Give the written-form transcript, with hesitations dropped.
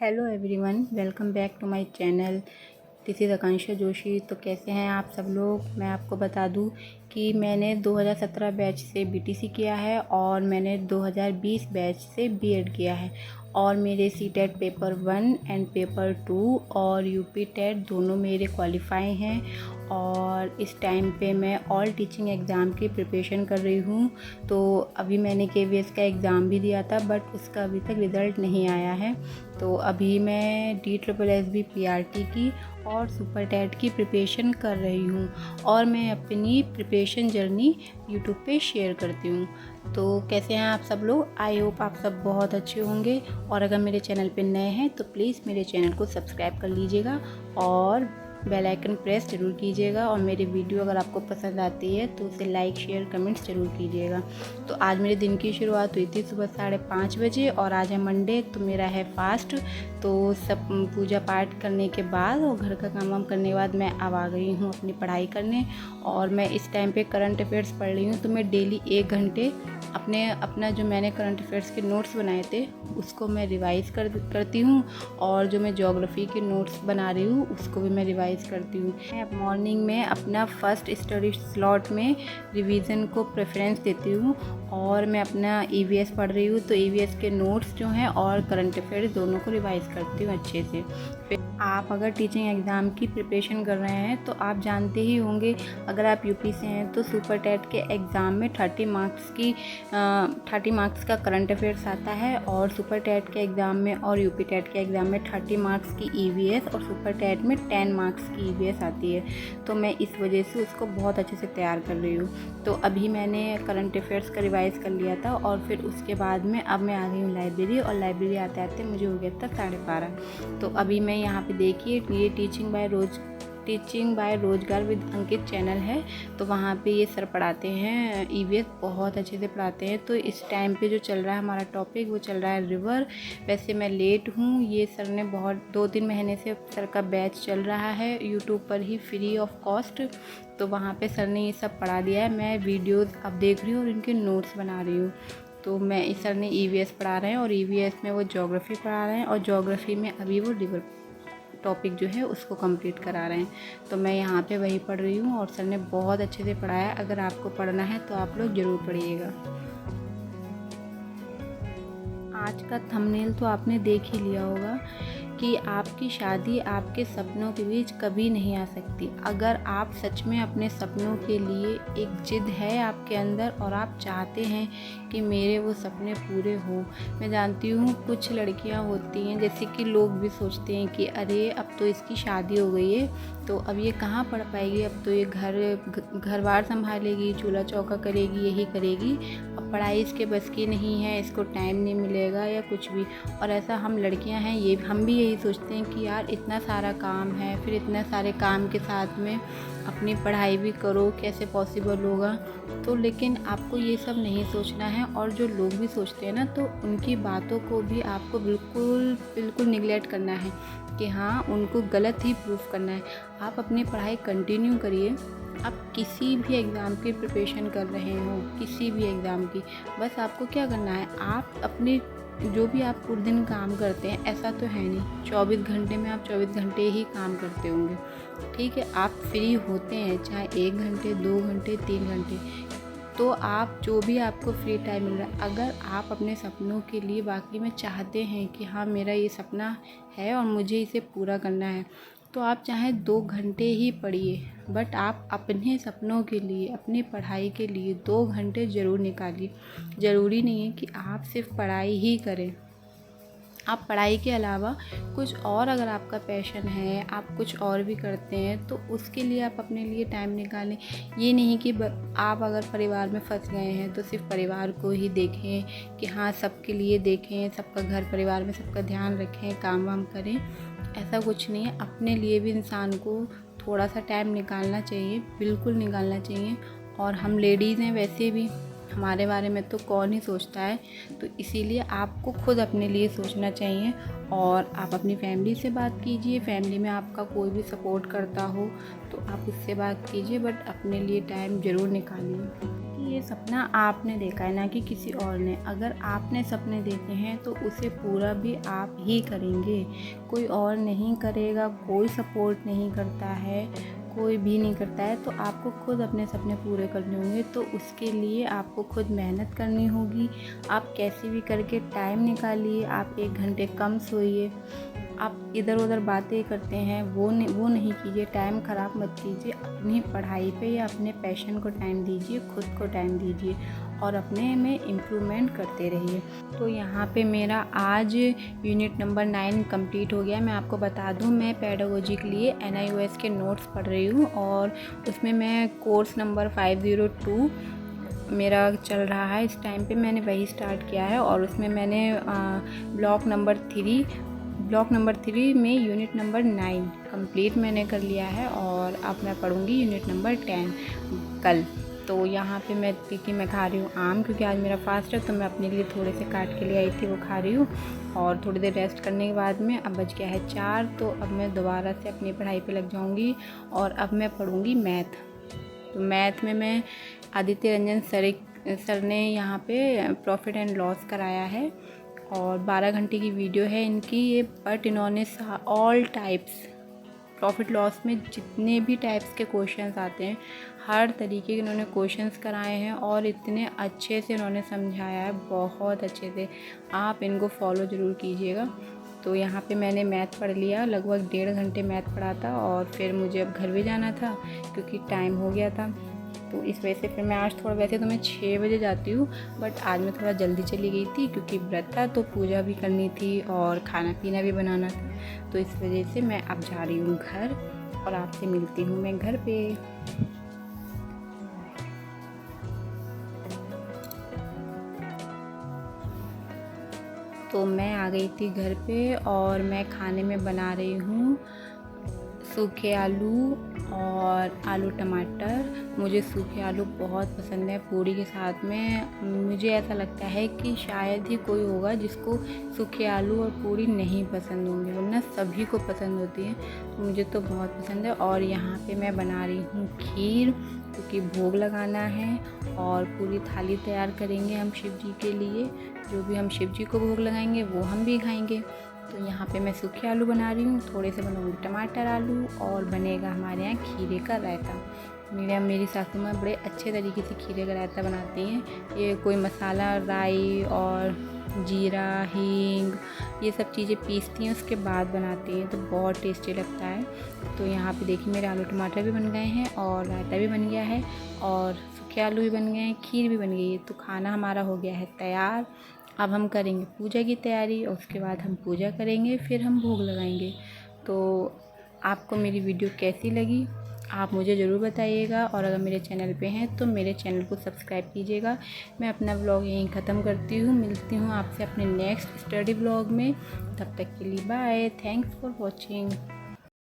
Hello everyone, welcome back to my channel. This is Akanksha Joshi. तो कैसे हैं आप सब लोग। मैं आपको बता दूं कि मैंने 2017 बैच से बीटीसी किया है और मैंने 2020 बैच से बीएड किया है और मेरे सीटेट पेपर 1 एंड पेपर 2 और यूपी टेट दोनों मेरे क्वालिफाई हैं और इस टाइम पे मैं ऑल टीचिंग एग्ज़ाम की प्रिपरेशन कर रही हूँ। तो अभी मैंने केवीएस का एग्ज़ाम भी दिया था बट उसका अभी तक रिज़ल्ट नहीं आया है। तो अभी मैं DSSB PRT की और सुपर टेट की प्रिपरेशन कर रही हूँ और मैं अपनी प्रिपरेशन जर्नी यूट्यूब पे शेयर करती हूँ। तो कैसे हैं आप सब लोग। आई होप आप सब बहुत अच्छे होंगे और अगर मेरे चैनल पे नए हैं तो प्लीज़ मेरे चैनल को सब्सक्राइब कर लीजिएगा और बेल आइकन प्रेस ज़रूर कीजिएगा और मेरी वीडियो अगर आपको पसंद आती है तो उसे लाइक शेयर कमेंट्स ज़रूर कीजिएगा। तो आज मेरे दिन की शुरुआत हुई थी सुबह 5:30 बजे और आज है मंडे तो मेरा है फास्ट। तो सब पूजा पाठ करने के बाद और घर का काम वाम करने के बाद मैं अब आ गई हूँ अपनी पढ़ाई करने और मैं इस टाइम पे करंट अफेयर्स पढ़ रही हूँ। तो मैं डेली 1 घंटे अपना जो मैंने करंट अफेयर्स के नोट्स बनाए थे उसको मैं रिवाइज़ करती हूँ और जो मैं ज्योग्राफी के नोट्स बना रही हूँ उसको भी मैं रिवाइज़ करती हूँ। मैं मॉर्निंग में अपना फर्स्ट स्टडी स्लॉट में रिवीजन को प्रेफरेंस देती हूँ और मैं अपना ईवीएस पढ़ रही हूँ। तो ईवीएस के नोट्स जो हैं और करंट अफेयर्स दोनों को रिवाइज़ करती हूँ अच्छे से। फिर आप अगर टीचिंग एग्ज़ाम की प्रिपरेशन कर रहे हैं तो आप जानते ही होंगे, अगर आप यूपी से हैं तो सुपर टेट के एग्ज़ाम में 30 मार्क्स का करंट अफेयर्स आता है और सुपर टेट के एग्ज़ाम में और यूपी टेट के एग्ज़ाम में 30 मार्क्स की ईवीएस और सुपर टेट में 10 मार्क्स की ईवीएस आती है। तो मैं इस वजह से उसको बहुत अच्छे से तैयार कर रही हूँ। तो अभी मैंने करंट अफेयर्स का रिवाइज़ कर लिया था और फिर उसके बाद में अब मैं आ गई हूँ लाइब्रेरी और लाइब्रेरी आते आते मुझे हो गया था 12:30। तो अभी मैं यहाँ पे देखिए ये टीचिंग बाय रोजगार विद अंकित चैनल है। तो वहाँ पे ये सर पढ़ाते हैं ईवीएस, बहुत अच्छे से पढ़ाते हैं। तो इस टाइम पे जो चल रहा है हमारा टॉपिक वो चल रहा है रिवर। वैसे मैं लेट हूँ, ये सर ने बहुत 2-3 महीने से सर का बैच चल रहा है यूट्यूब पर ही फ्री ऑफ कॉस्ट। तो वहाँ पे सर ने ये सब पढ़ा दिया है। मैं वीडियोज़ अब देख रही हूँ और इनके नोट्स बना रही हूँ। तो मैं इस सर ने ईवीएस पढ़ा रहे हैं और ईवीएस में वो ज्योग्राफी पढ़ा रहे हैं और ज्योग्राफी में अभी वो रिवर टॉपिक जो है उसको कंप्लीट करा रहे हैं। तो मैं यहाँ पे वही पढ़ रही हूँ और सर ने बहुत अच्छे से पढ़ाया। अगर आपको पढ़ना है तो आप लोग ज़रूर पढ़िएगा। आज का थंबनेल तो आपने देख ही लिया होगा कि आपकी शादी आपके सपनों के बीच कभी नहीं आ सकती। अगर आप सच में अपने सपनों के लिए एक जिद है आपके अंदर और आप चाहते हैं कि मेरे वो सपने पूरे हो। मैं जानती हूँ कुछ लड़कियाँ होती हैं जैसे कि लोग भी सोचते हैं कि अरे अब तो इसकी शादी हो गई है तो अब ये कहाँ पढ़ पाएगी, अब तो ये घर बार संभालेगी, चूल्हा चौका करेगी, यही करेगी, अब पढ़ाई इसके बस की नहीं है, इसको टाइम नहीं मिलेगा या कुछ भी। और ऐसा हम लड़कियां हैं ये हम भी यही सोचते हैं कि यार इतना सारा काम है, फिर इतने सारे काम के साथ में अपनी पढ़ाई भी करो, कैसे पॉसिबल होगा। तो लेकिन आपको ये सब नहीं सोचना है और जो लोग भी सोचते हैं ना तो उनकी बातों को भी आपको बिल्कुल निगलेक्ट करना है कि हाँ उनको गलत ही प्रूफ करना है। आप अपनी पढ़ाई कंटिन्यू करिए। आप किसी भी एग्ज़ाम की प्रिपरेशन कर रहे हो, किसी भी एग्ज़ाम की, बस आपको क्या करना है, आप अपने जो भी आप पूरे दिन काम करते हैं, ऐसा तो है नहीं 24 घंटे में आप 24 घंटे ही काम करते होंगे, ठीक है। आप फ्री होते हैं चाहे 1 घंटे 2 घंटे 3 घंटे, तो आप जो भी आपको फ्री टाइम मिल रहा है, अगर आप अपने सपनों के लिए वाकई में चाहते हैं कि हाँ मेरा ये सपना है और मुझे इसे पूरा करना है, तो आप चाहे 2 घंटे ही पढ़िए बट आप अपने सपनों के लिए, अपनी पढ़ाई के लिए 2 घंटे ज़रूर निकालिए। ज़रूरी नहीं है कि आप सिर्फ पढ़ाई ही करें, आप पढ़ाई के अलावा कुछ और अगर आपका पैशन है, आप कुछ और भी करते हैं तो उसके लिए आप अपने लिए टाइम निकालें। ये नहीं कि आप अगर परिवार में फंस गए हैं तो सिर्फ परिवार को ही देखें कि हाँ सबके लिए देखें, सबका घर परिवार में सबका ध्यान रखें, काम वाम करें, ऐसा कुछ नहीं है। अपने लिए भी इंसान को थोड़ा सा टाइम निकालना चाहिए, बिल्कुल निकालना चाहिए। और हम लेडीज़ हैं, वैसे भी हमारे बारे में तो कौन ही सोचता है, तो इसीलिए आपको खुद अपने लिए सोचना चाहिए। और आप अपनी फैमिली से बात कीजिए, फैमिली में आपका कोई भी सपोर्ट करता हो तो आप उससे बात कीजिए बट अपने लिए टाइम ज़रूर निकालिए। ये सपना आपने देखा है, ना कि किसी और ने। अगर आपने सपने देखे हैं तो उसे पूरा भी आप ही करेंगे, कोई और नहीं करेगा। कोई सपोर्ट नहीं करता है, कोई भी नहीं करता है। तो आपको खुद अपने सपने पूरे करने होंगे, तो उसके लिए आपको खुद मेहनत करनी होगी। आप कैसे भी करके टाइम निकालिए। आप 1 घंटे कम सोइए। आप इधर उधर बातें करते हैं वो नहीं कीजिए, टाइम ख़राब मत कीजिए। अपनी पढ़ाई पे या अपने पैशन को टाइम दीजिए, खुद को टाइम दीजिए और अपने में इम्प्रूवमेंट करते रहिए। तो यहाँ पे मेरा आज यूनिट नंबर 9 कंप्लीट हो गया। मैं आपको बता दूँ, मैं पेडागोजी के लिए NIOS के नोट्स पढ़ रही हूँ और उसमें मैं कोर्स नंबर 502 मेरा चल रहा है। इस टाइम पे मैंने वही स्टार्ट किया है और उसमें मैंने ब्लॉक नंबर 3 में यूनिट नंबर 9 कंप्लीट मैंने कर लिया है और अब मैं पढ़ूँगी यूनिट नंबर 10 कल। तो यहाँ पे मैं खा रही हूँ आम, क्योंकि आज मेरा फास्ट है। तो मैं अपने लिए थोड़े से काट के ले आई थी, वो खा रही हूँ। और थोड़ी देर रेस्ट करने के बाद में अब बज गया है 4, तो अब मैं दोबारा से अपनी पढ़ाई पे लग जाऊँगी और अब मैं पढ़ूँगी मैथ। तो मैथ में मैं आदित्य रंजन सर ने यहाँ पे प्रॉफिट एंड लॉस कराया है और 12 घंटे की वीडियो है इनकी ये। बट इन्होंने ऑल टाइप्स प्रॉफिट लॉस में जितने भी टाइप्स के क्वेश्चंस आते हैं, हर तरीके के इन्होंने क्वेश्चंस कराए हैं और इतने अच्छे से इन्होंने समझाया है, बहुत अच्छे से। आप इनको फॉलो ज़रूर कीजिएगा। तो यहाँ पे मैंने मैथ पढ़ लिया, लगभग 1.5 घंटे मैथ पढ़ा था और फिर मुझे अब घर भी जाना था क्योंकि टाइम हो गया था। तो इस वजह से फिर मैं आज थोड़ा, वैसे तो मैं 6 बजे जाती हूँ, बट आज मैं थोड़ा जल्दी चली गई थी क्योंकि व्रत था, तो पूजा भी करनी थी और खाना पीना भी बनाना था। तो इस वजह से मैं अब जा रही हूँ घर और आपसे मिलती हूँ मैं घर पे। तो मैं आ गई थी घर पे और मैं खाने में बना रही हूँ सूखे आलू और आलू टमाटर। मुझे सूखे आलू बहुत पसंद है पूरी के साथ में। मुझे ऐसा लगता है कि शायद ही कोई होगा जिसको सूखे आलू और पूरी नहीं पसंद होंगे, वरना सभी को पसंद होती है। तो मुझे तो बहुत पसंद है। और यहाँ पे मैं बना रही हूँ खीर, क्योंकि भोग लगाना है और पूरी थाली तैयार करेंगे हम शिव जी के लिए। जो भी हम शिव जी को भोग लगाएंगे वो हम भी खाएंगे। तो यहाँ पे मैं सूखे आलू बना रही हूँ, थोड़े से बनाऊँगी टमाटर आलू और बनेगा हमारे यहाँ खीरे का रायता। मेरी सासू माँ बड़े अच्छे तरीके से खीरे का रायता बनाती हैं। ये कोई मसाला, राई और जीरा, हींग, ये सब चीज़ें पीसती हैं, उसके बाद बनाती हैं, तो बहुत टेस्टी लगता है। तो यहाँ पे देखिए मेरे आलू टमाटर भी बन गए हैं और रायता भी बन गया है और सूखे आलू भी बन गए हैं, खीर भी बन गई है। तो खाना हमारा हो गया है तैयार। अब हम करेंगे पूजा की तैयारी और उसके बाद हम पूजा करेंगे, फिर हम भोग लगाएंगे। तो आपको मेरी वीडियो कैसी लगी आप मुझे ज़रूर बताइएगा और अगर मेरे चैनल पे हैं तो मेरे चैनल को सब्सक्राइब कीजिएगा। मैं अपना व्लॉग यहीं ख़त्म करती हूँ, मिलती हूँ आपसे अपने नेक्स्ट स्टडी व्लॉग में। तब तक के लिए बाय, थैंक्स फॉर वॉचिंग।